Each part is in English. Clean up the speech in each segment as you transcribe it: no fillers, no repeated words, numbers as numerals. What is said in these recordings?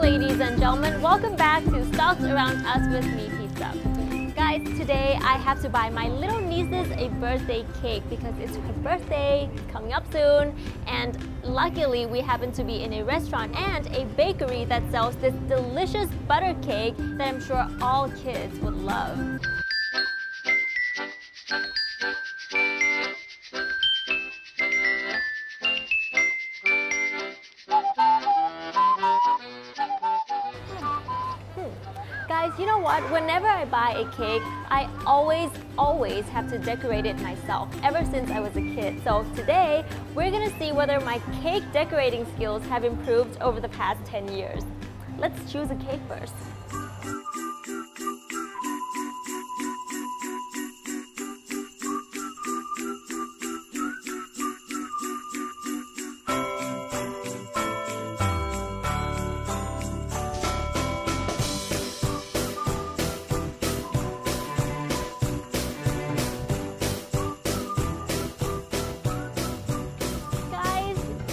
Ladies and gentlemen, welcome back to Stocks Around Us with me, Pizza. Guys, today I have to buy my little nieces a birthday cake because it's her birthday, it's coming up soon, and luckily we happen to be in a restaurant and a bakery that sells this delicious butter cake that I'm sure all kids would love. Guys, you know what? Whenever I buy a cake, I always have to decorate it myself, ever since I was a kid. So today, we're gonna see whether my cake decorating skills have improved over the past 10 years. Let's choose a cake first.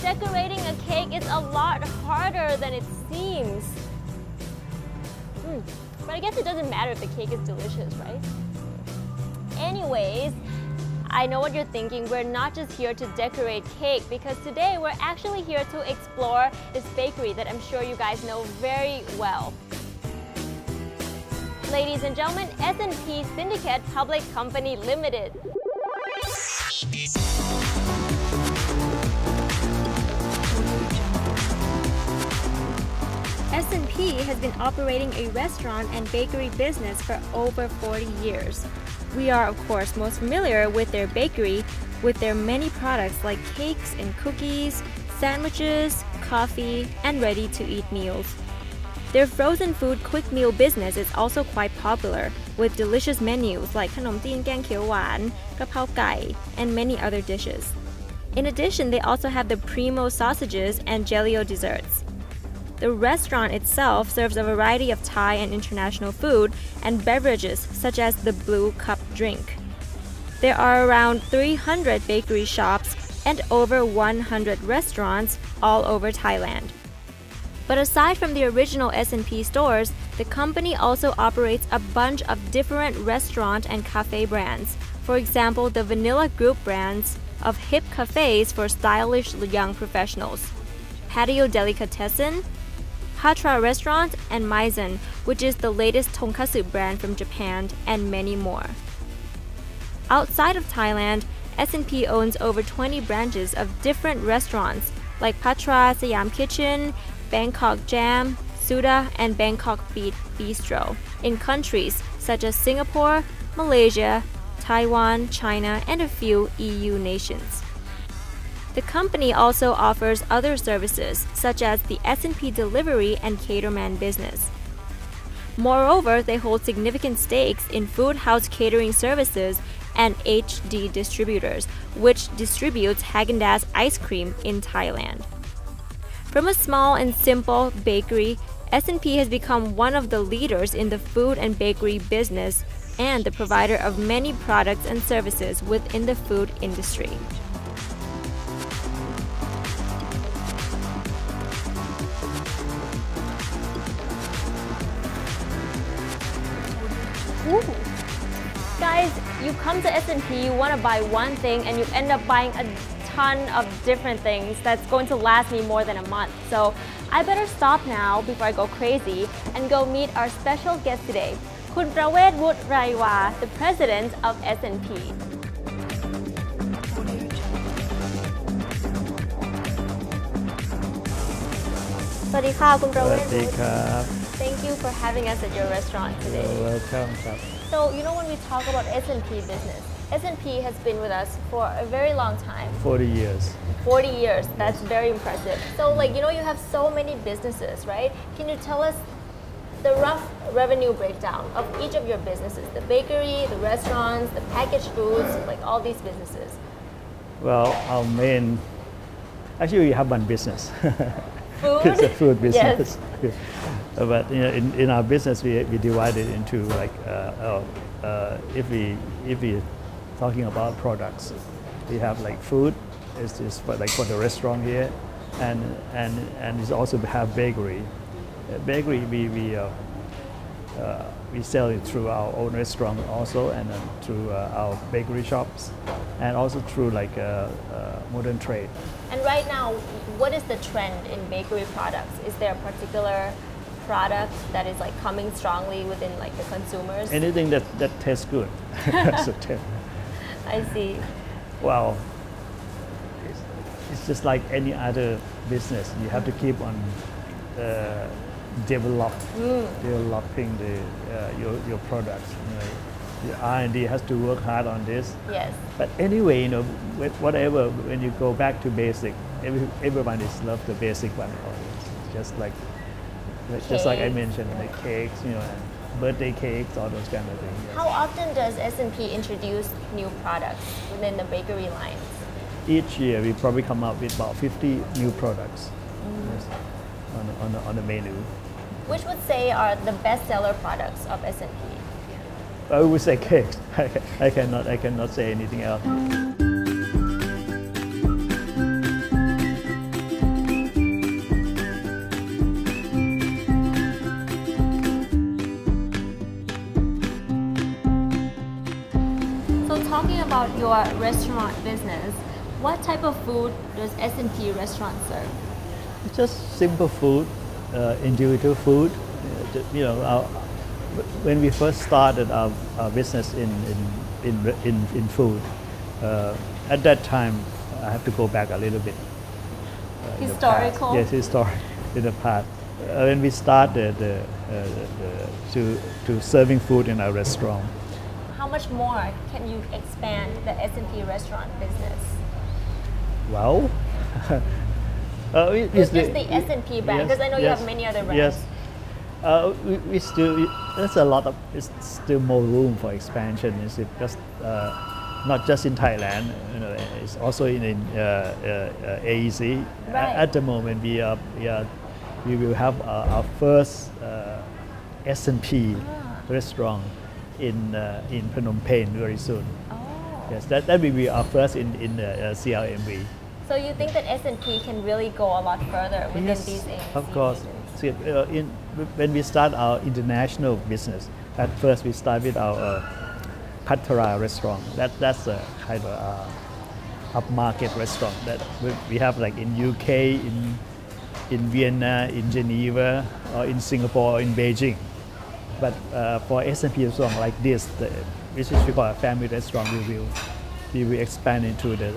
Decorating a cake is a lot harder than it seems. But I guess it doesn't matter if the cake is delicious, right? Anyways, I know what you're thinking. We're not just here to decorate cake because today we're actually here to explore this bakery that I'm sure you guys know very well. Ladies and gentlemen, S&P Syndicate Public Company Limited. S&P has been operating a restaurant and bakery business for over 40 years. We are, of course, most familiar with their bakery, with their many products like cakes and cookies, sandwiches, coffee, and ready-to-eat meals. Their frozen food quick meal business is also quite popular, with delicious menus like ขนมจีนแกงเขียวหวาน กะเพราไก่ and many other dishes. In addition, they also have the Primo sausages and Gelio desserts. The restaurant itself serves a variety of Thai and international food and beverages such as the Blue Cup drink. There are around 300 bakery shops and over 100 restaurants all over Thailand. But aside from the original S&P stores, the company also operates a bunch of different restaurant and cafe brands. For example, the Vanilla Group brands of hip cafes for stylish young professionals, Patio Delicatessen, Patra Restaurant, and Maizen, which is the latest tonkatsu brand from Japan, and many more. Outside of Thailand, S&P owns over 20 branches of different restaurants like Patra, Siam Kitchen, Bangkok Jam, Suda, and Bangkok Beat Bistro in countries such as Singapore, Malaysia, Taiwan, China, and a few EU nations. The company also offers other services such as the S&P delivery and caterman business. Moreover, they hold significant stakes in Food House Catering Services and HD Distributors, which distributes Häagen-Dazs ice cream in Thailand. From a small and simple bakery, S&P has become one of the leaders in the food and bakery business and the provider of many products and services within the food industry. Ooh. Guys, you come to S&P, you want to buy one thing and you end up buying a ton of different things that's going to last me more than a month. So I better stop now before I go crazy and go meet our special guest today, Kun Pravesvudhi Raiva, the president of S&P. สวัสดีค่ะคุณประเวศ สวัสดีครับ Thank you for having us at your restaurant today. You're welcome. So, you know, when we talk about S&P business, S&P has been with us for a very long time. 40 years. 40 years, that's very impressive. So like, you have so many businesses, right? Can you tell us the rough revenue breakdown of each of your businesses? The bakery, the restaurants, the packaged foods, like all these businesses. Well, our main, actually we have one business. Food? It's a food business. Yes. But in our business, we divide it into like, if we talking about products, we have like food, it's like for the restaurant here, and we also have bakery. Bakery, we sell it through our own restaurant also, and then through our bakery shops, and also through like modern trade. And right now, what is the trend in bakery products? Is there a particular product that is like coming strongly within like the consumers? Anything that tastes good. I see. Well, it's just like any other business. You have to keep on developing your products. The R&D has to work hard on this. Yes. But anyway, whatever, when you go back to basic, everyone is love the basic one. It's just like I mentioned, like cakes, and birthday cakes, all those kind of things. Yes. How often does S&P introduce new products within the bakery lines? Each year, we probably come up with about 50 new products yes, on the menu. Which would say are the best-seller products of S&P? I would say cakes. I cannot say anything else. So talking about your restaurant business, what type of food does S&P Restaurant serve? It's just simple food, individual food. When we first started our business in food, at that time, I have to go back a little bit. Historical? Yes, historic in the past. When we started to serving food in our restaurant. How much more can you expand the S&P restaurant business? Well, it's just the S&P brand, because I know you have many other brands. Yes, we still, there's a lot of, it's still more room for expansion. It's just not just in Thailand, it's also in AEC. Right. At the moment, we will have our first S&P restaurant in Phnom Penh very soon. Oh. Yes, that will be our first in CRMV. So you think that S&P can really go a lot further within these AEC of course. regions? See, when we start our international business, at first we start with our Patara restaurant. That's a kind of upmarket restaurant that we have like in UK, in Vienna, in Geneva, or in Singapore, or in Beijing. But for S&P restaurant like this, which is we call a family restaurant, we will expand into the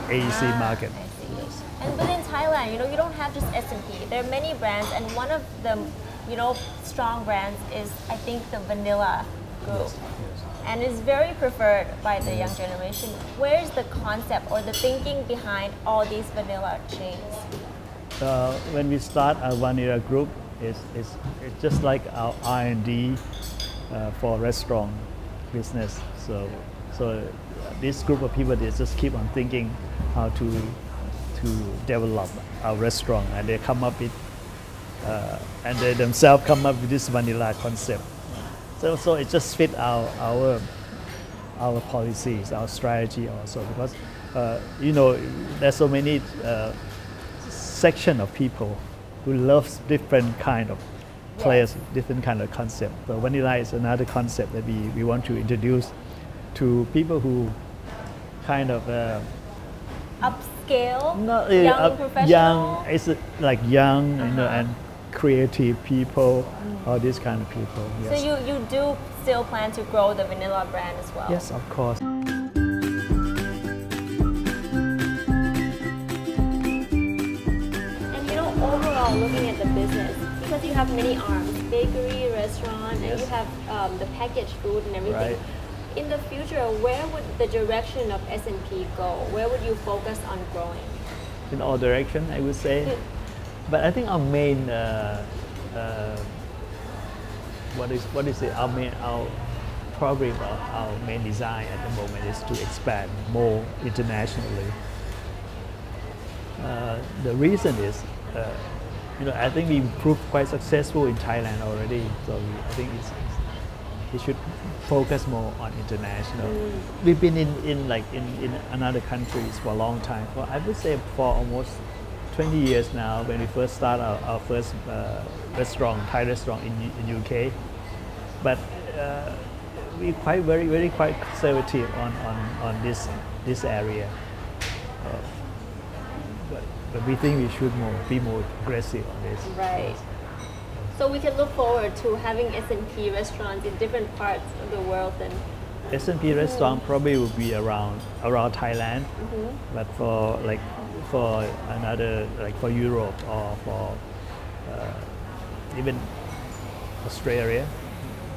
AEC market. Yes. And within Thailand, you don't have just S&P. There are many brands, and one of the, strong brands is, I think, the vanilla group. Yes. And is very preferred by the young generation. Where is the concept or the thinking behind all these vanilla chains? When we start our vanilla group, it's just like our R&D for restaurant business. So this group of people, they just keep on thinking how to develop our restaurant, and they come up with, and they themselves come up with this vanilla concept. So it just fit our policies, our strategy also, because there's so many section of people who loves different kind of players, different kind of concept. So vanilla is another concept that we want to introduce to people who kind of upscale, not young professional. Young, it's like young, and creative people, all these kind of people. Yes. So you do still plan to grow the vanilla brand as well? Yes, of course. Overall, looking at the business, because you have many arms, bakery, restaurant, and you have the packaged food and everything. Right. in the future, where would the direction of S&P go? Where would you focus on growing? In all direction, I would say. But I think our main, what is it? Probably our main design at the moment is to expand more internationally. The reason is, I think we proved quite successful in Thailand already. So I think we should focus more on international. We've been in another countries for a long time. I would say for almost 20 years now. When we first started our first Thai restaurant in UK, but we very quite conservative on this area. But we think we should be more aggressive on this. Right. So we can look forward to having S&P restaurants in different parts of the world then. S&P restaurant probably will be around Thailand, but for another, like for Europe or for even Australia,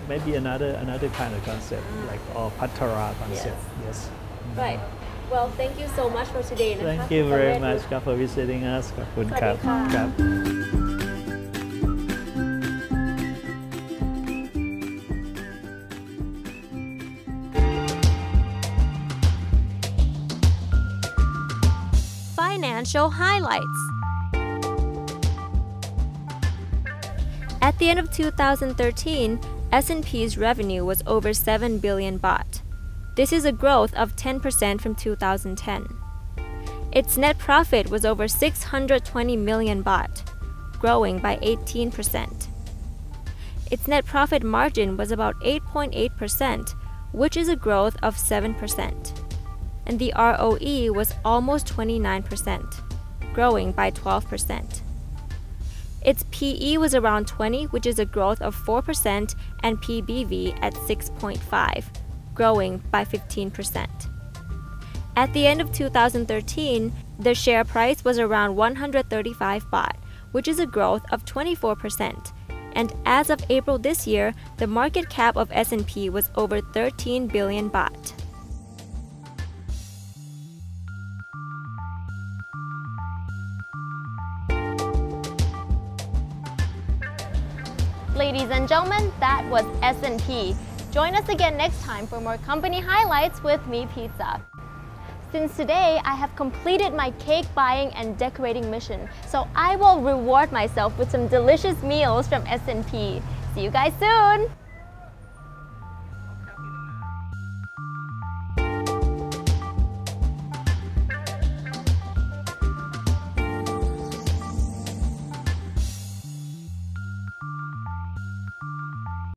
maybe another kind of concept, like or Patara concept. Yes. Right. Well, thank you so much for today. Thank you very much for visiting us. ขอบคุณครับ Financial highlights. At the end of 2013, S&P's revenue was over 7 billion baht. This is a growth of 10% from 2010. Its net profit was over 620 million baht, growing by 18%. Its net profit margin was about 8.8%, which is a growth of 7%. And the ROE was almost 29%, growing by 12%. Its PE was around 20, which is a growth of 4%, and PBV at 6.5, growing by 15%. At the end of 2013, the share price was around 135 baht, which is a growth of 24%. And as of April this year, the market cap of S&P was over 13 billion baht. Ladies and gentlemen, that was S&P. Join us again next time for more company highlights with me, Pizza. Since today, I have completed my cake buying and decorating mission, so I will reward myself with some delicious meals from S&P. See you guys soon!